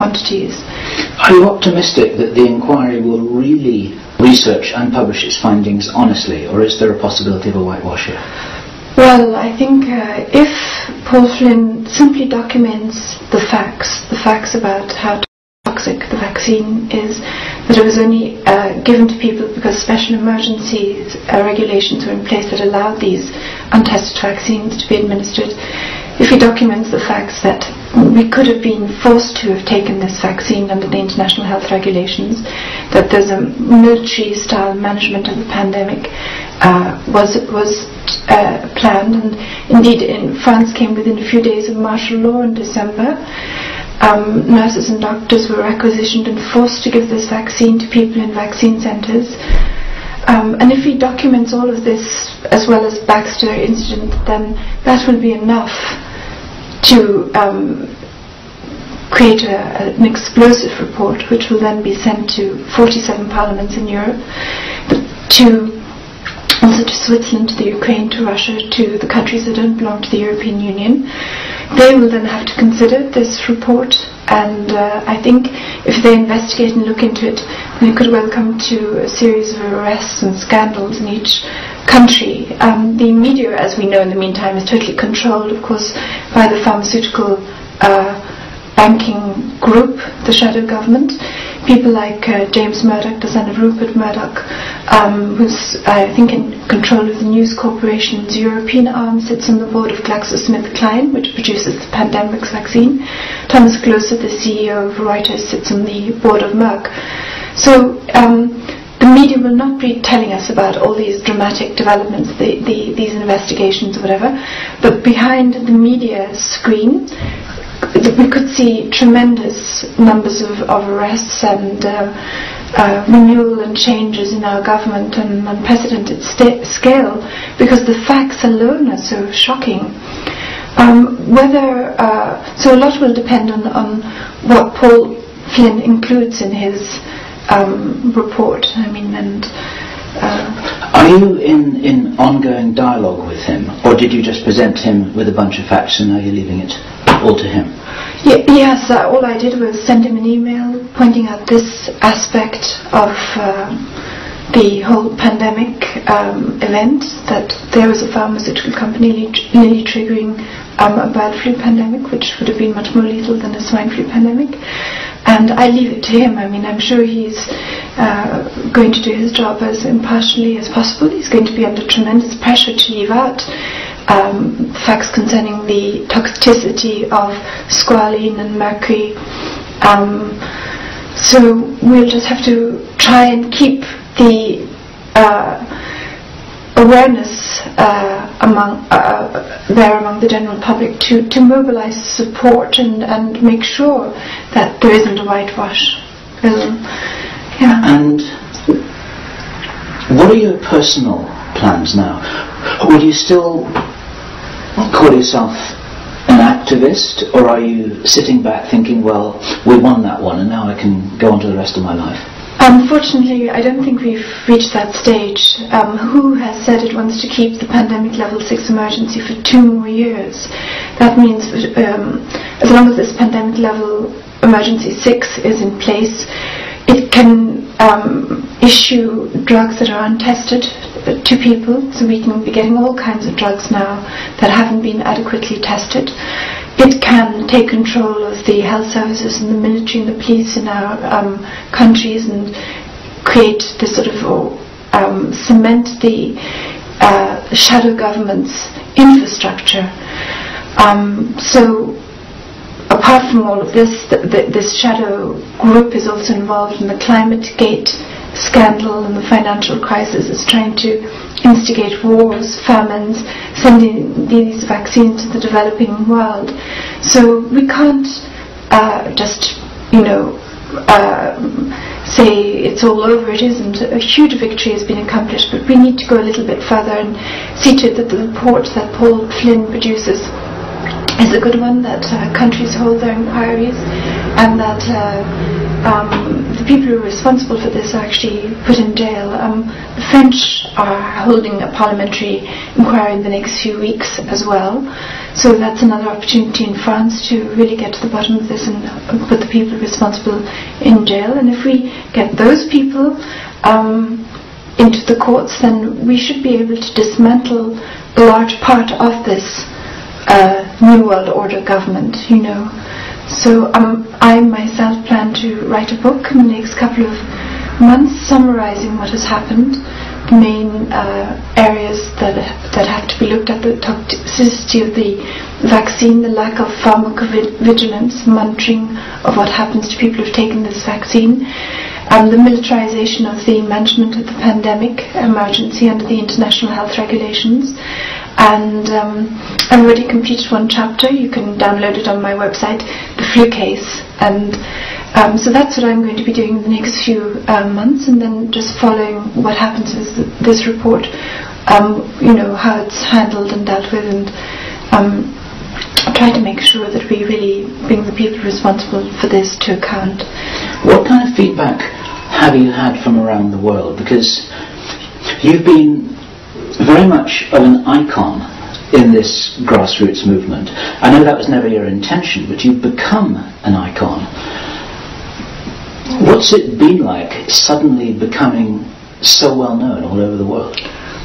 quantities. Are you optimistic that the inquiry will really research and publish its findings honestly, or is there a possibility of a whitewash here? Well, I think if Paul Flynn simply documents the facts about how toxic the vaccine is, that it was only given to people because special emergency regulations were in place that allowed these untested vaccines to be administered. If he documents the facts that we could have been forced to have taken this vaccine under the international health regulations, that there's a military-style management of the pandemic was planned, and indeed in France came within a few days of martial law in December. Nurses and doctors were requisitioned and forced to give this vaccine to people in vaccine centres. And if he documents all of this as well as Baxter incident, then that will be enough to create an explosive report, which will then be sent to 47 parliaments in Europe, but also to Switzerland, to the Ukraine, to Russia, to the countries that don't belong to the European Union. They will then have to consider this report, and I think if they investigate and look into it, then it could well come to a series of arrests and scandals in each country. The media, as we know in the meantime, is totally controlled, of course, by the pharmaceutical banking group, the shadow government. People like James Murdoch, the son of Rupert Murdoch, who's, I think, in control of the News Corporation's European arm, sits on the board of GlaxoSmithKline, which produces the pandemic vaccine. Thomas Gloser, the CEO of Reuters, sits on the board of Merck. So the media will not be telling us about all these dramatic developments, these investigations or whatever, but behind the media screen, we could see tremendous numbers of arrests and renewal and changes in our government on an unprecedented scale, because the facts alone are so shocking. So a lot will depend on what Paul Flynn includes in his report. Are you in ongoing dialogue with him, or did you just present him with a bunch of facts and now you're leaving it all to him? Yes, all I did was send him an email pointing out this aspect of the whole pandemic event, that there was a pharmaceutical company nearly triggering a bird flu pandemic, which would have been much more lethal than a swine flu pandemic. And I leave it to him. I'm sure he's going to do his job as impartially as possible. He's going to be under tremendous pressure to leave out facts concerning the toxicity of squalene and mercury. So we'll just have to try and keep the awareness among the general public to mobilize support and make sure that there isn't a whitewash. And what are your personal plans now? Will you still call yourself an activist, or are you sitting back thinking, well, we won that one and now I can go on to the rest of my life? Unfortunately, I don't think we've reached that stage. WHO has said it wants to keep the pandemic level 6 emergency for 2 more years. That means as long as this pandemic level emergency 6 is in place, it can issue drugs that are untested to people. So we can be getting all kinds of drugs now that haven't been adequately tested. It can take control of the health services and the military and the police in our countries and create this sort of cement the shadow government's infrastructure. So apart from all of this, this shadow group is also involved in the ClimateGate scandal and the financial crisis. Is trying to instigate wars, famines, sending these vaccines to the developing world. So we can't just, say it's all over. It isn't. A huge victory has been accomplished, but we need to go a little bit further and see to it that the report that Paul Flynn produces is a good one, that countries hold their inquiries, and that the people who are responsible for this are actually put in jail. The French are holding a parliamentary inquiry in the next few weeks as well. So that's another opportunity in France to really get to the bottom of this and put the people responsible in jail. And if we get those people into the courts, then we should be able to dismantle a large part of this New World Order government, you know. So I myself plan to write a book in the next couple of months summarizing what has happened, the main areas that have to be looked at, the toxicity of the vaccine, the lack of pharmacovigilance, monitoring of what happens to people who've taken this vaccine, the militarization of the management of the pandemic emergency under the international health regulations. And I've already completed one chapter. You can download it on my website, The Flu Case. And so that's what I'm going to be doing in the next few months, and then just following what happens with this report, you know, how it's handled and dealt with, and try to make sure that we really bring the people responsible for this to account. What kind of feedback have you had from around the world? Because you've been very much of an icon in this grassroots movement. I know that was never your intention, but you've become an icon. What's it been like suddenly becoming so well known all over the world?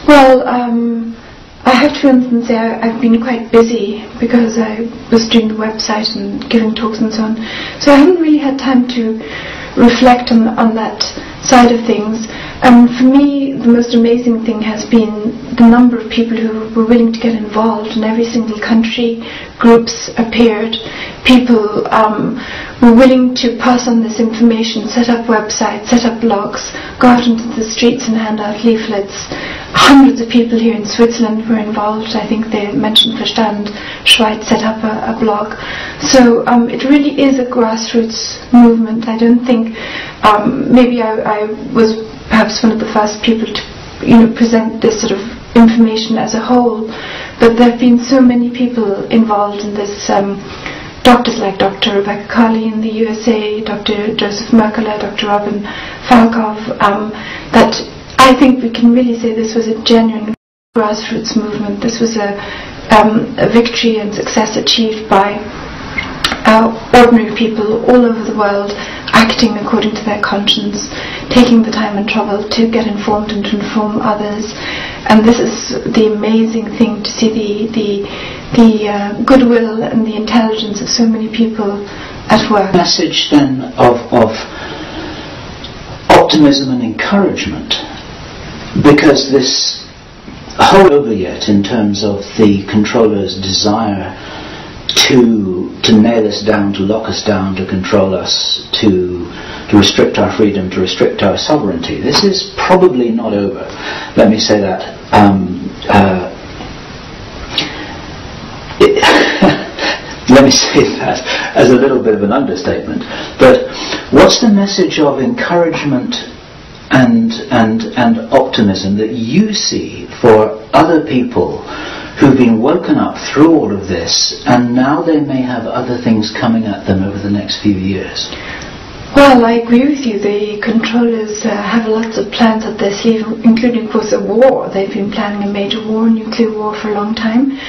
Well, I have to, for instance, say I've been quite busy because I was doing the website and giving talks and so on. So I haven't really had time to reflect on that side of things. For me, the most amazing thing has been the number of people who were willing to get involved in every single country. Groups appeared, people were willing to pass on this information, set up websites, set up blogs, go out into the streets and hand out leaflets. Hundreds of people here in Switzerland were involved. I think they mentioned Verstand Schweiz set up a blog. So it really is a grassroots movement. I don't think, maybe I was perhaps one of the first people to, you know, present this sort of information as a whole, but there have been so many people involved in this. Doctors like Dr. Rebecca Carley in the USA, Dr. Joseph Merkele, Dr. Robin Falkov, that I think we can really say this was a genuine grassroots movement. This was a victory and success achieved by ordinary people all over the world, acting according to their conscience, taking the time and trouble to get informed and to inform others. And this is the amazing thing, to see the goodwill and the intelligence of so many people at work. Message then of optimism and encouragement, because this whole over yet in terms of the controller's desire to nail us down, to lock us down, to control us, to restrict our freedom, to restrict our sovereignty. This is probably not over. Let me say that. Let me say that as a little bit of an understatement. But what's the message of encouragement and optimism that you see for other people who've been woken up through all of this, and now they may have other things coming at them over the next few years? Well, I agree with you. The controllers have lots of plans up their sleeve, including, of course, a war. They've been planning a major war, nuclear war, for a long time.